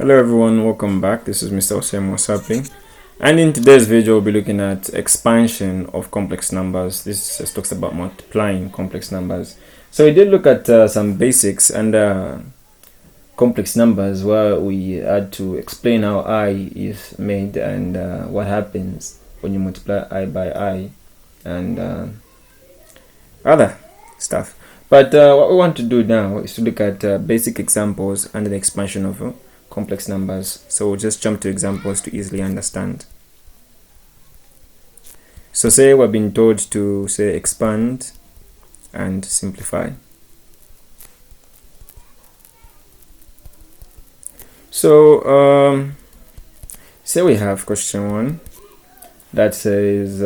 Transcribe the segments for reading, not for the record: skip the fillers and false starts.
Hello everyone, welcome back. This is Mr. Osem Wasapi, and in today's video we'll be looking at expansion of complex numbers. This just talks about multiplying complex numbers. So we did look at some basics and complex numbers where we had to explain how I is made and what happens when you multiply I by I and other stuff. But what we want to do now is to look at basic examples under the expansion of complex numbers. So we'll just jump to examples to easily understand. So say we're being told to say expand and simplify. So say we have question 1 that says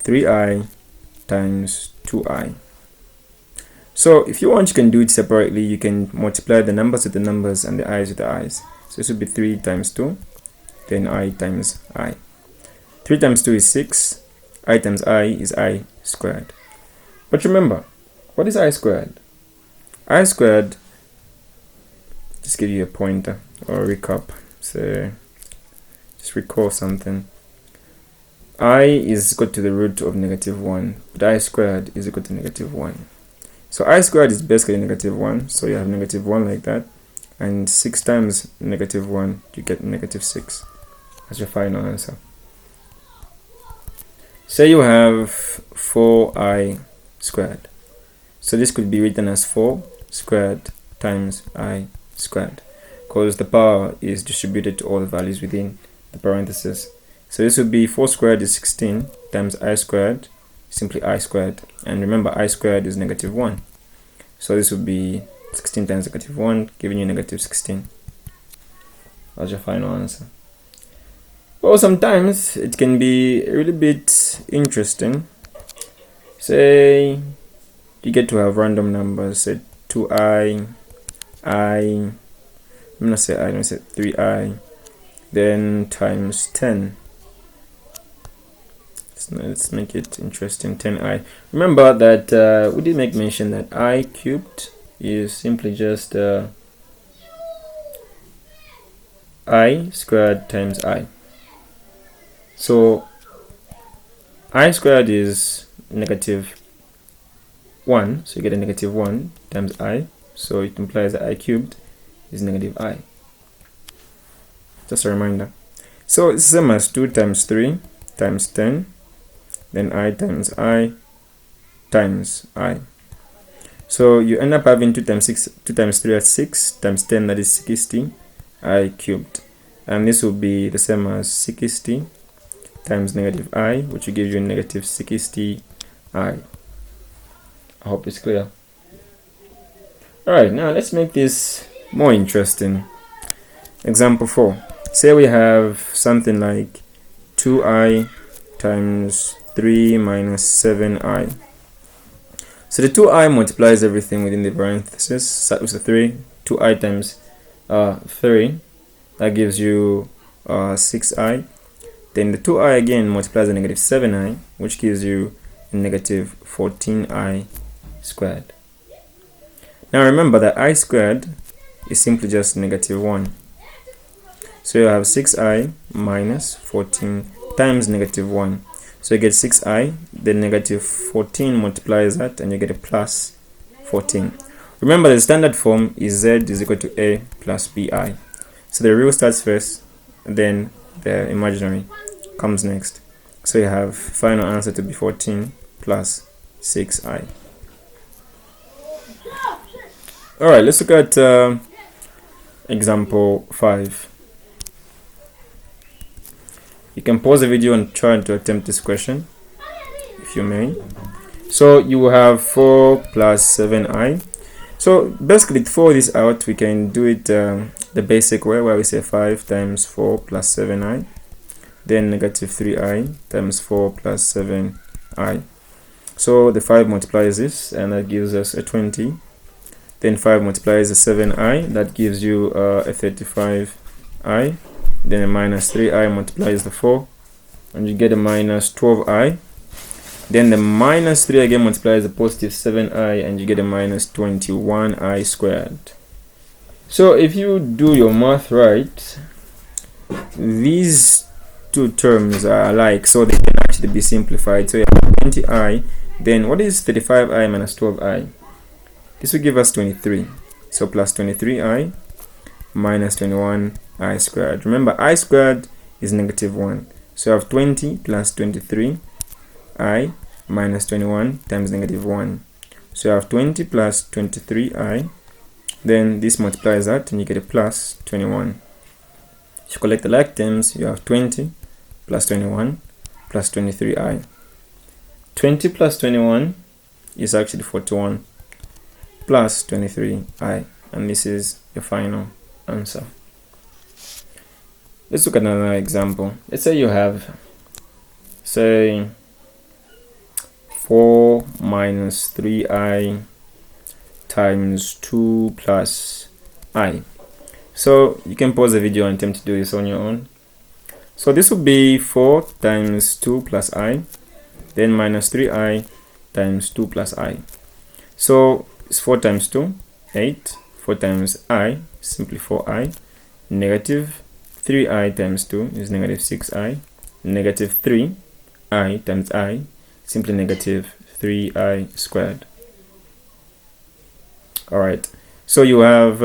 3i times 2i. So if you want, you can do it separately. You can multiply the numbers with the numbers and the i's with the i's. So this would be 3 times 2, then I times I. 3 times 2 is 6, I times I is I squared. But remember, what is I squared? I squared, just give you a pointer or a recap. So just recall something. I is equal to the root of -1, but I squared is equal to -1. So I squared is basically -1, so you have -1 like that, and 6 times -1, you get -6 as your final answer. Say you have 4i squared. So this could be written as 4 squared times I squared, because the power is distributed to all the values within the parentheses. So this would be 4 squared is 16 times I squared, simply I squared, and remember I squared is -1, so this would be 16 times -1, giving you -16. That's your final answer. Well, sometimes it can be a little bit interesting. Say you get to have random numbers, say 2i, I'm gonna say 3i, then times 10. Let's make it interesting. 10i. Remember that we did make mention that I cubed is simply just I squared times I. So I squared is -1, so you get a -1 times I, so it implies that I cubed is -I. Just a reminder. So it's the same as 2 times 3 times 10, then I times I times I. So you end up having 2 times 3 at 6 times 10, that is 60 I cubed, and this will be the same as 60 times -I, which will give you -60 I. I hope it's clear. Alright, now let's make this more interesting. Example 4. Say we have something like 2i times 3 minus 7i. So the 2i multiplies everything within the parentheses. Start with the 3. 2i times 3, that gives you 6i. Then the 2i again multiplies a -7i, which gives you a -14i squared. Now remember that I squared is simply just -1. So you have 6i minus 14 times -1. So you get 6i, then -14 multiplies that, and you get a plus 14. Remember the standard form is z is equal to a plus bi. So the real starts first, then the imaginary comes next. So you have final answer to be 14 plus 6i. Alright, let's look at example 5. You can pause the video and try to attempt this question, if you may. So you will have 4 plus 7i. So basically, to follow this out, we can do it the basic way, where we say 5 times 4 plus 7i, then -3i times 4 plus 7i. So the 5 multiplies this, and that gives us a 20. Then 5 multiplies the 7i, that gives you a 35i. Then a -3i multiplies the 4, and you get a -12i. Then the -3 again multiplies the +7i, and you get a -21i squared. So if you do your math right, these two terms are alike, so they can actually be simplified. So you have 20i, then what is 35i minus 12i? This will give us 23. So plus 23i minus 21i squared. Remember, I squared is negative 1. So I have 20 plus 23i minus 21 times negative 1. So I have 20 plus 23i. Then this multiplies that and you get a plus 21. If you collect the like terms, you have 20 plus 21 plus 23i. 20 plus 21 is actually 41 plus 23i, and this is your final answer. Let's look at another example. Let's say you have, say, 4 minus 3i times 2 plus I. So you can pause the video and attempt to do this on your own. So this would be 4 times 2 plus I, then minus 3i times 2 plus I. So it's 4 times 2, 8. 4 times I, simply 4i. Negative 3i times 2 is negative 6i. Negative 3i times I, simply negative 3i squared. Alright, so you have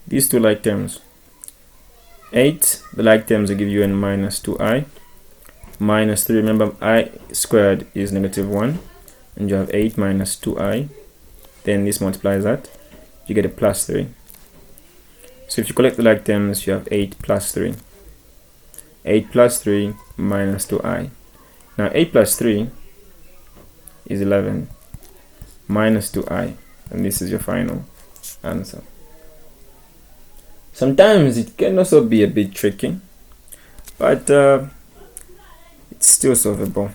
these two like terms. 8, the like terms will give you n minus 2i. Minus 3, remember I squared is negative 1. And you have 8 minus 2i. Then this multiplies that. You get a plus 3. So if you collect the like terms, you have 8 plus 3. 8 plus 3 minus 2i. Now 8 plus 3 is 11 minus 2i. And this is your final answer. Sometimes it can also be a bit tricky, but it's still solvable.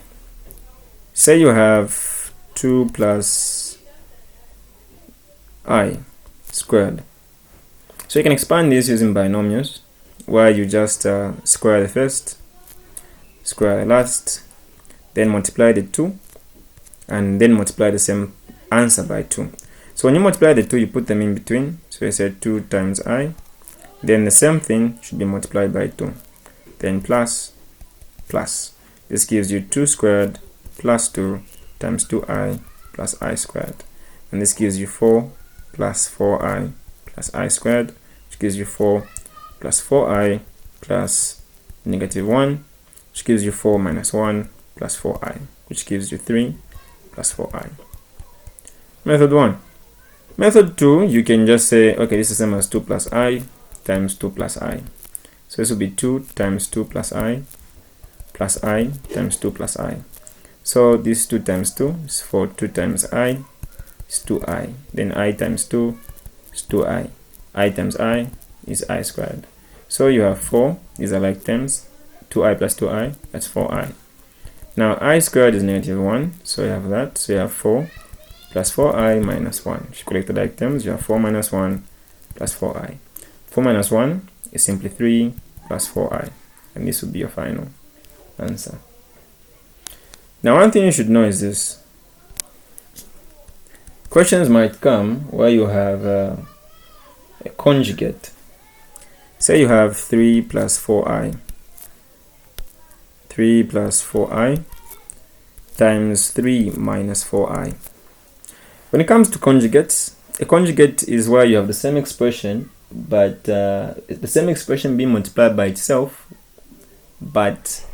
Say you have 2 plus I squared. So you can expand this using binomials, where you just square the first, square the last, then multiply the 2, and then multiply the same answer by 2. So when you multiply the 2, you put them in between. So you say 2 times I. Then the same thing should be multiplied by 2. Then plus, plus. This gives you 2 squared plus 2 times 2i plus I squared. And this gives you 4 plus 4i plus I squared, which gives you 4 plus 4i plus negative 1, which gives you 4 minus 1 plus 4i, which gives you 3 plus 4i. Method 1. Method 2, you can just say, okay, this is the same as 2 plus I times 2 plus I. So this will be 2 times 2 plus I times 2 plus I. So this 2 times 2 is 4. 2 times I is 2i. Then I times 2 is 2i. I times I is I squared. So you have 4. These are like terms. 2i plus 2i, that's 4i. Now I squared is negative 1. So you have that. So you have 4 plus 4i minus 1. If you collect the like terms, you have 4 minus 1 plus 4i. 4 minus 1 is simply 3 plus 4i. And this would be your final answer. Now one thing you should know is this. Questions might come where you have a conjugate. Say you have 3 plus 4i. 3 plus 4i times 3 minus 4i. When it comes to conjugates, a conjugate is where you have the same expression, but the same expression being multiplied by itself, but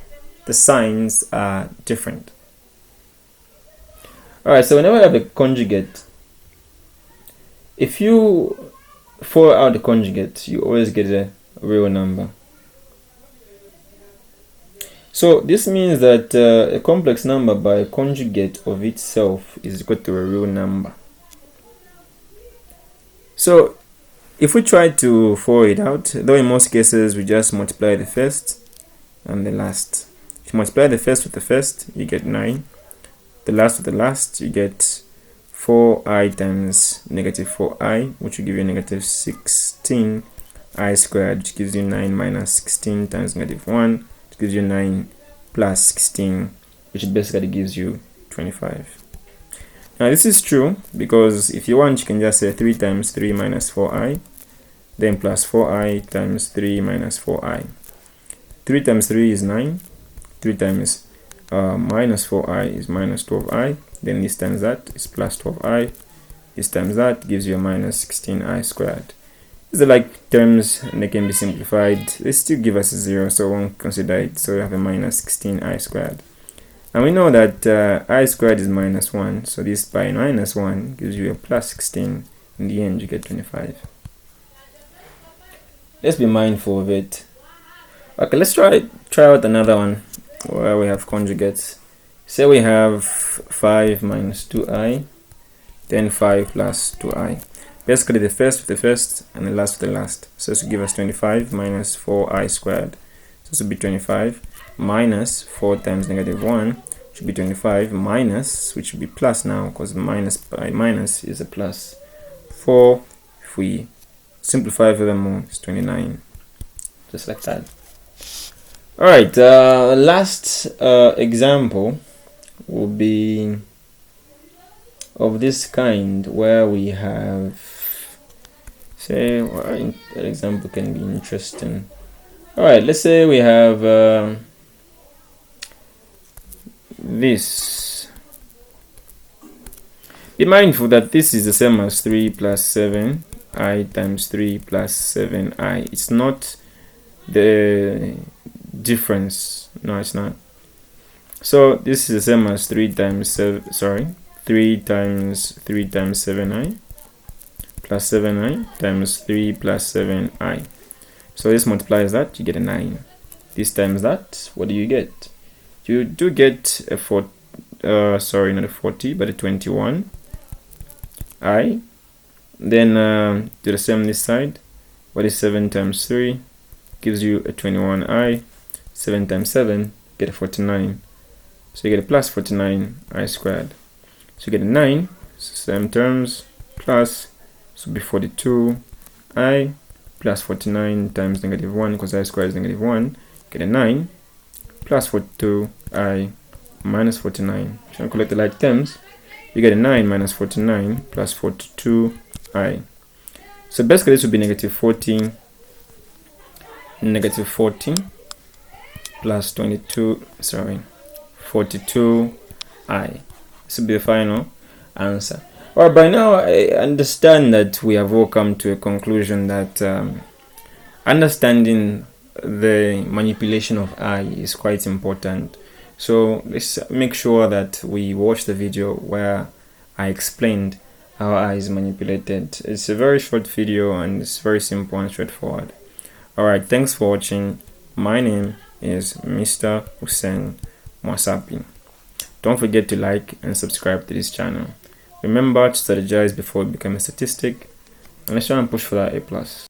the signs are different. Alright, so whenever you have a conjugate, if you follow out the conjugate, you always get a real number. So this means that a complex number by a conjugate of itself is equal to a real number. So if we try to follow it out, though in most cases we just multiply the first and the last. If you multiply the first with the first, you get 9. The last with the last, you get 4i times negative 4i, which will give you negative 16i squared, which gives you 9 minus 16 times negative 1, which gives you 9 plus 16, which basically gives you 25. Now this is true because if you want, you can just say 3 times 3 minus 4i, then plus 4i times 3 minus 4i. 3 times 3 is 9. 3 times minus 4i is minus 12i. Then this times that is plus 12i. This times that gives you a minus 16i squared. These are like terms and they can be simplified. They still give us a 0, so we won't consider it. So we have a minus 16i squared. And we know that I squared is minus 1. So this by minus 1 gives you a plus 16. In the end, you get 25. Let's be mindful of it. Okay, let's try out another one where we have conjugates. Say we have 5 minus 2i, then 5 plus 2i. Basically the first with the first and the last with the last. So this will give us 25 minus 4i squared. So this will be 25 minus 4 times negative 1 should be 25 minus, which should be plus now because minus by minus is a plus. 4, if we simplify furthermore, it's 29. Just like that. Alright, last example will be of this kind where we have, say, an example can be interesting. Alright, let's say we have this. Be mindful that this is the same as 3 plus 7i times 3 plus 7i. It's not the difference. No, it's not. So this is the same as 3 times 7, sorry, 3 times 3 times 7i plus 7i times 3 plus 7i. So this multiplies that, you get a 9. This times that, what do you get? You do get a 4, sorry, not a 40, but a 21i. Then do the same this side. What is 7 times 3? Gives you a 21i. 7 times 7, get a 49. So you get a plus 49i squared. So you get a 9, same terms, plus, so it'll be 42i plus 49 times negative 1, because I squared is negative 1, get a 9, plus 42i minus 49. If you collect the like terms, you get a 9 minus 49 plus 42i. So basically this would be negative 14 plus 22, sorry, 42i. This will be the final answer. Alright, by now I understand that we have all come to a conclusion that understanding the manipulation of I is quite important. So let's make sure that we watch the video where I explained how I is manipulated. It's a very short video and it's very simple and straightforward. Alright, thanks for watching. My name is Mr. Hussein Mwasapi. Don't forget to like and subscribe to this channel. Remember to strategize before you become a statistic, and let's try and push for that A+.